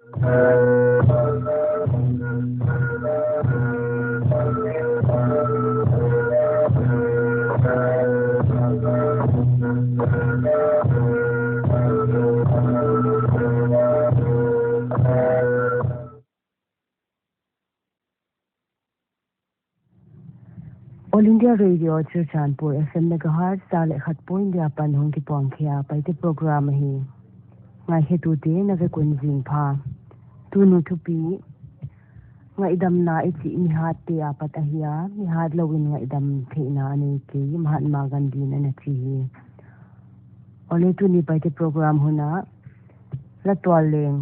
All India Radio Chirchanpur FM megahertz sale khat point dia pan hong ki pong khia paite program hi ngai hetu te na ve kun jing pha tu nu thu pi ngai dam na ichi mi hat te apat ahia mi hat lowin ngai dam the na ani ki Mahatma Gandhi na na chi hi ole tu ni paite program huna la twaleng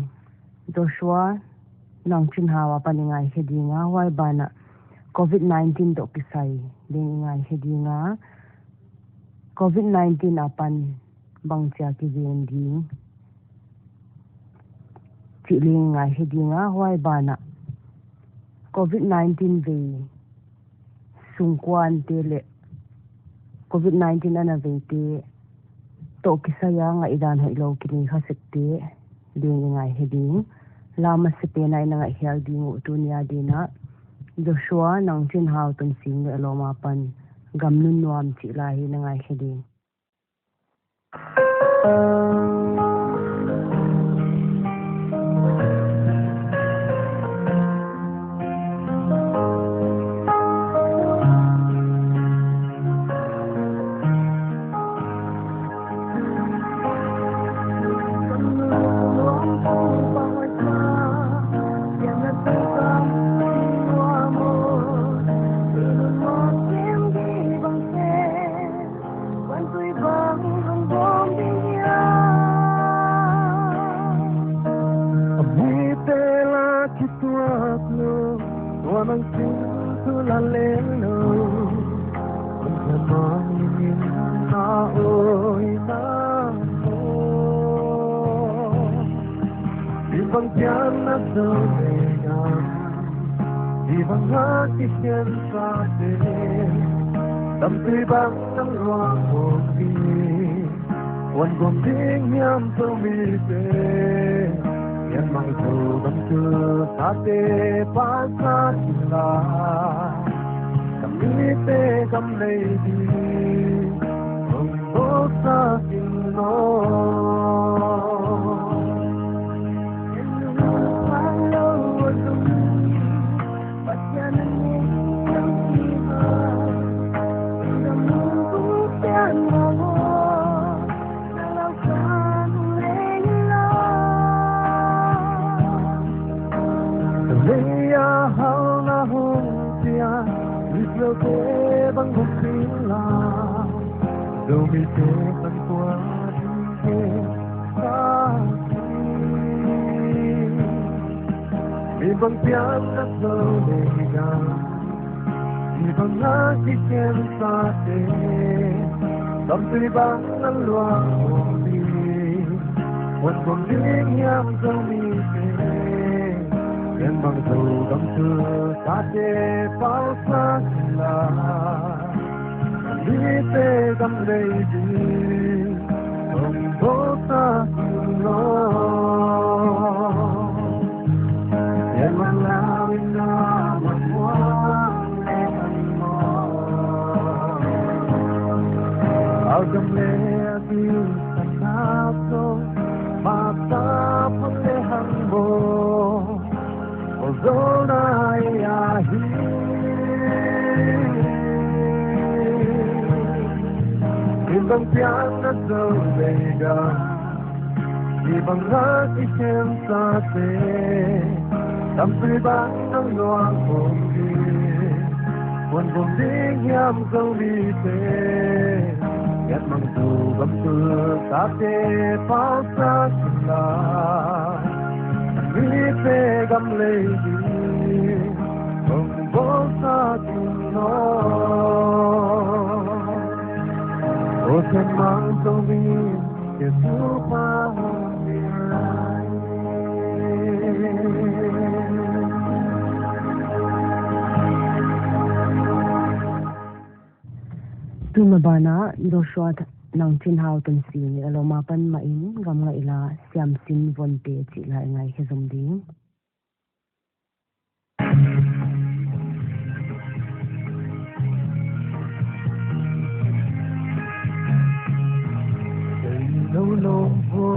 Joshua Nangchinhau apan ngai hedinga wai bana COVID-19 dok kisai ding ngai hedinga COVID-19 apan bangcha ki vendi chi ling ngai hedinga hoi bana COVID-19 ve sungkwan te le COVID-19 ana ve te to kisaya ngai dan hoi lo kini khasekte ding ngai heding lama sepe nai na ngai hial ding utunia dina Joshua Nangchinhau Tonsing le loma pan gamnun nuam chi lai na ngai khedi Tâm tươi băng nắng loang hồn đi quần gồm tiếng nhâm sâu mi tê nhân mang thù tâm tư sa tê phá sa la tâm mi tê tâm lây đi không có sa kinh nó bằng một tiếng là đâu mi thế tan qua đi xa mi bằng tiếng đất sâu đầy gà mi bằng lá chỉ kem xa thế tâm tươi bằng nắng loang hồn đi một con tiếng nhắm dấu mi thế nhân bằng dầu tâm tư sa tê pháo xa la đi tê tâm đầy đi không có ta lo nhân bằng la bên na mặt hoa em mò ao trong lê đi thành áp sông mà ta vẫn lê hằng bồ Zona yahi Ibang piang na zolega Ibang hati siyem sa te Tampil bang ng luang ponggi Wan pongding yam zolite Yat mang tubam tu sa te Pao sa sila Vite gam lady, không có xa chung nó. Ô sen mang sâu vi, để thu pha hồn đi lại. Tumabana Joshua Nangchinhau Tonsing alo mapan main gam ngai la siam sin von te chi lai ngai he zum ding lâu lâu qua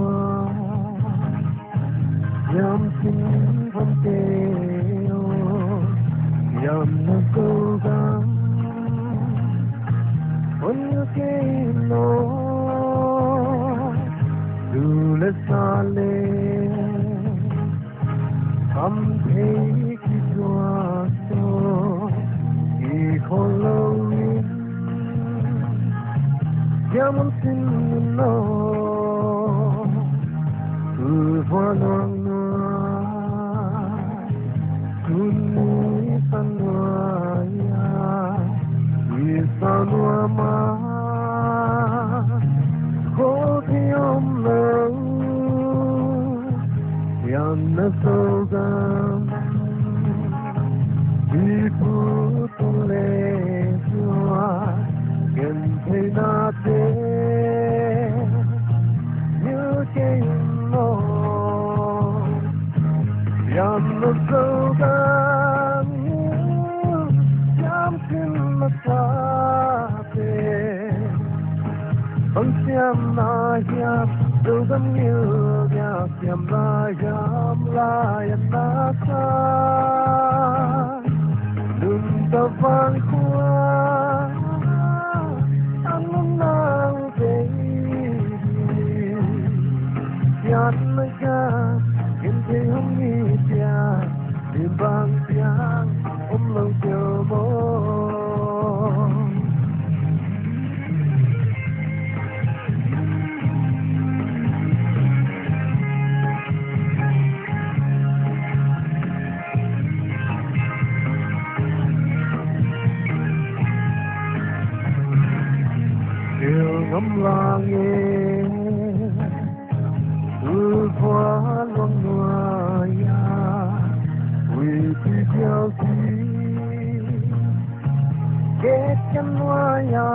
yam sin von te yam na cố gắng ôn cái nó dù là xa lệ âm thấy khi qua số khi khó lâu yam sin nó từ hoa loang Kuni sanwaya, isanwama, kodiom lang, yan nasogan, iputule jua, gente nate, yukin mo. Yam nasogan, yam sin masate, bang siam na yam, dogam yu yam siam na yam la yam na sa, dum ta vang kwa, anong nang baby, yan na ka. Hindi humidya, ibang tiyang umlangkyo mo. Yêu ngắm langit, qua loang loaya, vì theo gì kết chân loaya,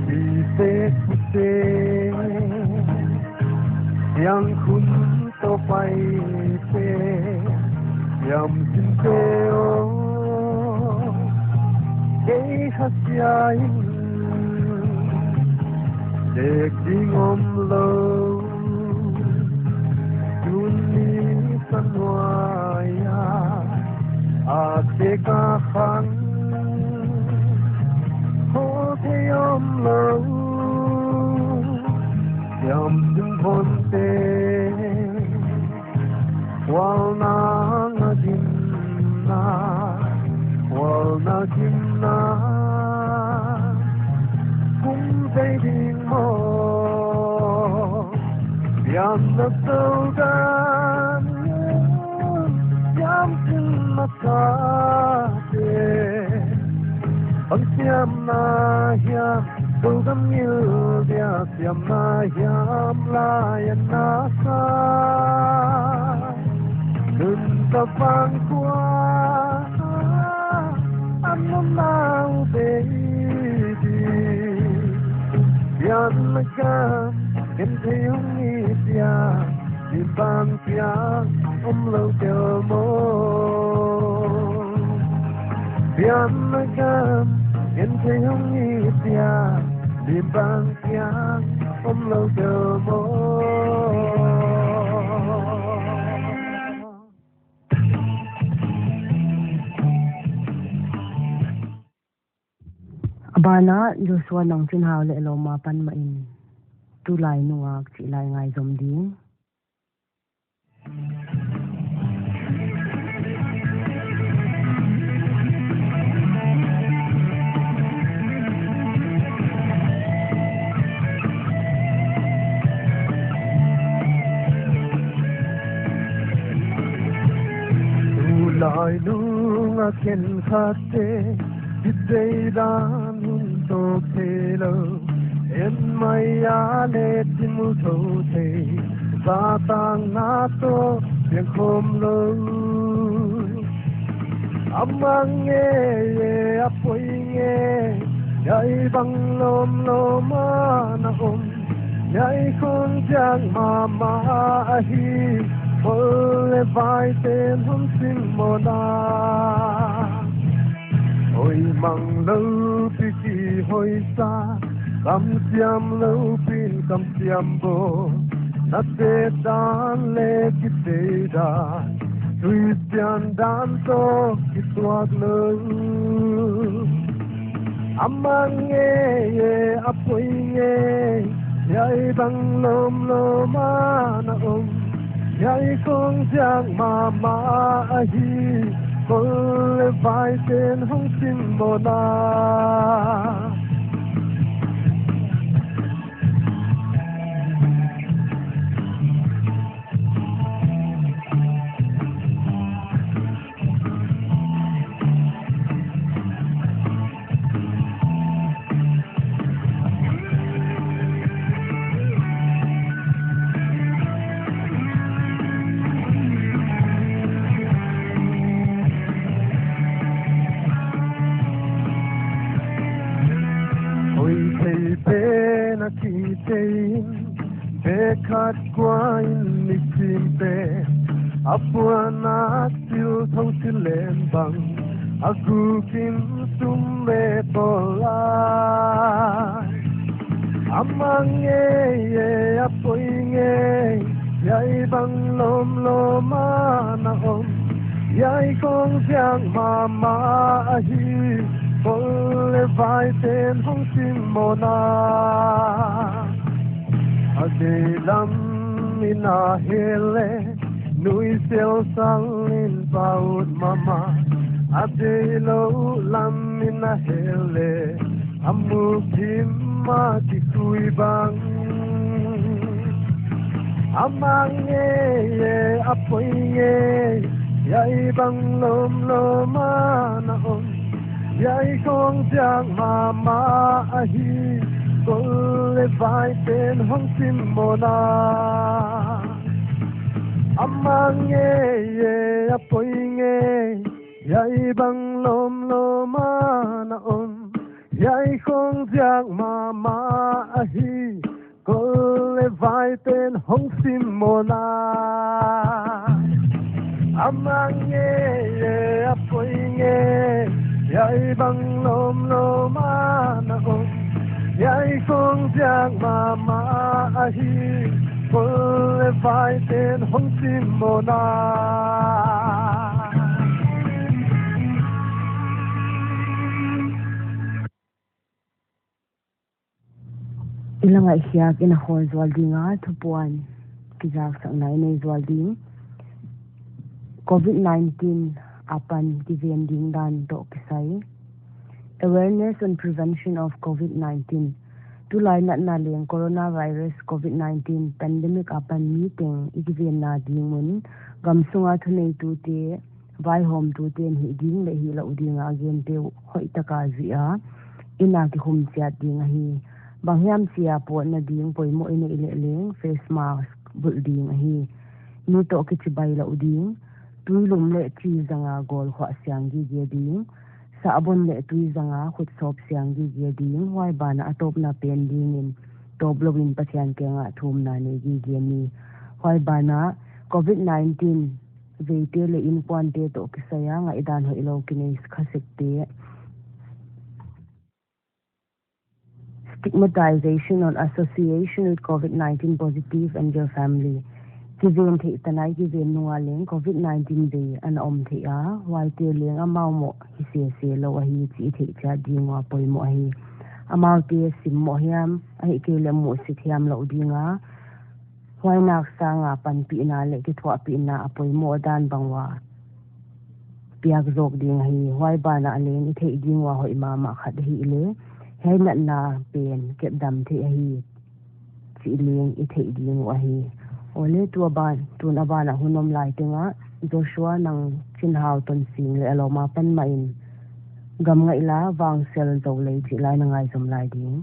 vì tết tết, yang khun to paite, yam sinteo, cái hasiain. Dek dingom lâu Juni sanwaya Ate ka khang Ho theyom lâu Yam ding von te Wal na ngajin na Wal na jin na Fading more, yam na sogan, yam sin masate, ang siyam na yam, sogan yudya siyam na yam layan na sa, dun sa pangkwa, ano na baby. Yan nagka, hindi yung isya, ibang tiyang umlaw ka mo. Yan nagka, hindi yung isya, ibang tiyang umlaw ka mo. Abana Joshua Nangchinhau le lo mapan main tu lai nuak chi lai ngai zom ding Tu lai nuak ken khate Today dan hunto telo en maya le timuto te satang nato bien kom lo amang ye apoy ye nhảy băng lom lom na nhảy khôn giang mà hi ôi vai tên hôm sinh mồ na ôi măng lâu pi kỳ hồi xa cầm xiêm lâu pin cầm xiêm bồ na tê đan lê ki tê đa tùy xiên đan to ki tuat lâu amang nghe apoi nghe nhảy băng lom lom na nhảy con giang mà hi con vai tên hông xin mồ na na ki tein be khat kwa in ni sim pe apuna til thau til len bang aku kin tum me pola amang ye apoi nge yai bang lom lom na yai kong giang ma hi ôi vai tên hông xin mồ na ade lam mina hele nuôi siêu sang lên baut mama ade lo lam mina hele amu kim ma ti kui bang amang ye apoi ye yai bang lom lom na yai con giang mà hi con le vai tên hông xin mồ na amang nghe apoi nghe yai bang lom lom na yai con giang mà hi con le vai tên hông xin mồ na amang nghe apoi nghe yai bang lom lom na yai con giang mà hi con le vai tên hông xin mồ na ilang ngaihkhiakna hol zwal dinga thupuan kijak sangnai nei zwal ding COVID-19 apan kivian ding dan to kisai awareness and prevention of COVID-19 tulai na leng coronavirus COVID-19 pandemic apan meeting ikivian na dingun gamsunga thunei tu te vai hom tu ten hi ding le hi la udinga gen te hoi taka zia ina ki hum sia ding hi bangyam sia po na ding poimo ine ile leng face mask bul ding hi nu to ki chibai la uding tuilum le chi zanga gol khwa siang gi ge ding sa abon le tui zanga khut sop siang gi ge ding wai bana atop na pen ding in toblowin pathian ke nga thum na ne gi ge ni wai bana COVID-19 veite le in kwante to kisaya nga idan ho ilo kines khasekte stigmatization on association with COVID-19 positive and your family kiven the tanai kiven nuwa leng COVID-19 day an the a wai te leng amau mo hi se lo hi chi the cha dingwa poimo hi amau te sim mo hiam ai ke le mo si thiam lo dinga wai nak sanga pan pi na le ki thwa pi na poimo dan bangwa piak zok ding hi wai ba na leng i the dingwa hoi ma khat hi le hai na pen ke dam the hi chi leng i the dingwa hi ole tua ban tun abana hunom lai tenga Joshua Nangchinhau Tonsing le aloma pan main gam ngai la wang sel zo le chi lai na ngai som lai ding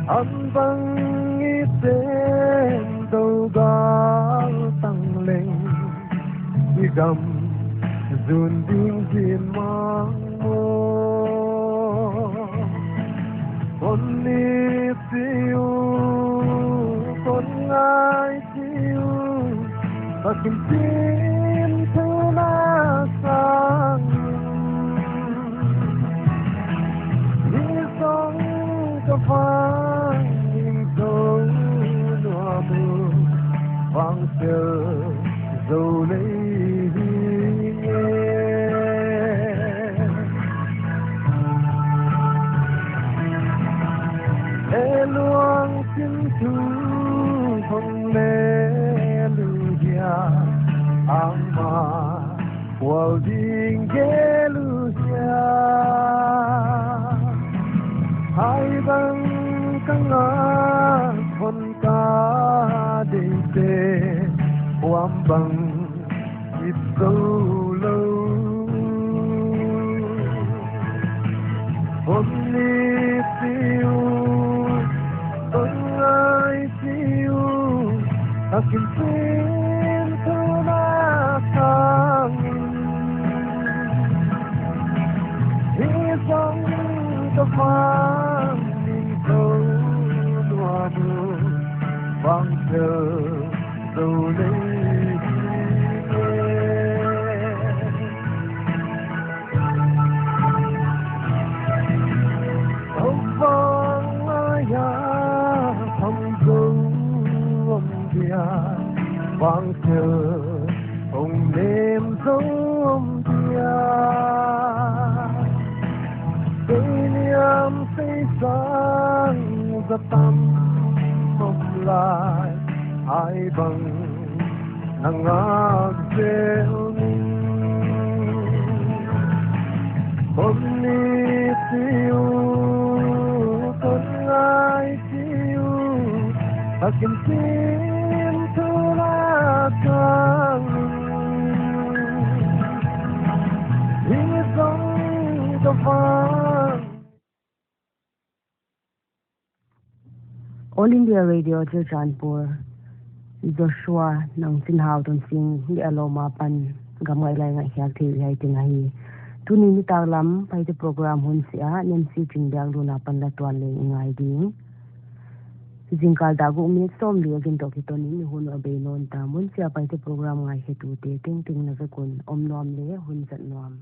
an bang i tên đâu ga tăng lên i gam dùn đinh dìn mang mô con ni tiêu con ngai tiêu và kim tin thứ na sang đi sông cho vang nhìn sâu nua mưa vang chờ dầu lấy luang tin tu phong le luya ama wal ding ge luya hai bang kang a phong ka de te wam bang it so low only feel I can feel to my tongue. He's on the morning cold water, bunker, so late. Oh, bong ya, come go. Vang chờ ông đêm giống tia cây niềm say sáng giật tâm mong lại ai bằng nắng áp rêu con ni tiêu con ai tiêu ta kiếm tin thứ là càng đi giống cho vang. All India Radio Kanpur Joshua Nangchinhau Tonsing ni aloma pan gamai lai ngaihkhiak thi hai tingai tuni ni taglam Paite program hun sia Nancy Chingdang luna pan la twan le ngai ding Zingsang dagu mi som li agin to kitoni ni hun abe non ta mun sia Paite program ngai hetu te ting ting na zakun om nom le hun zat nom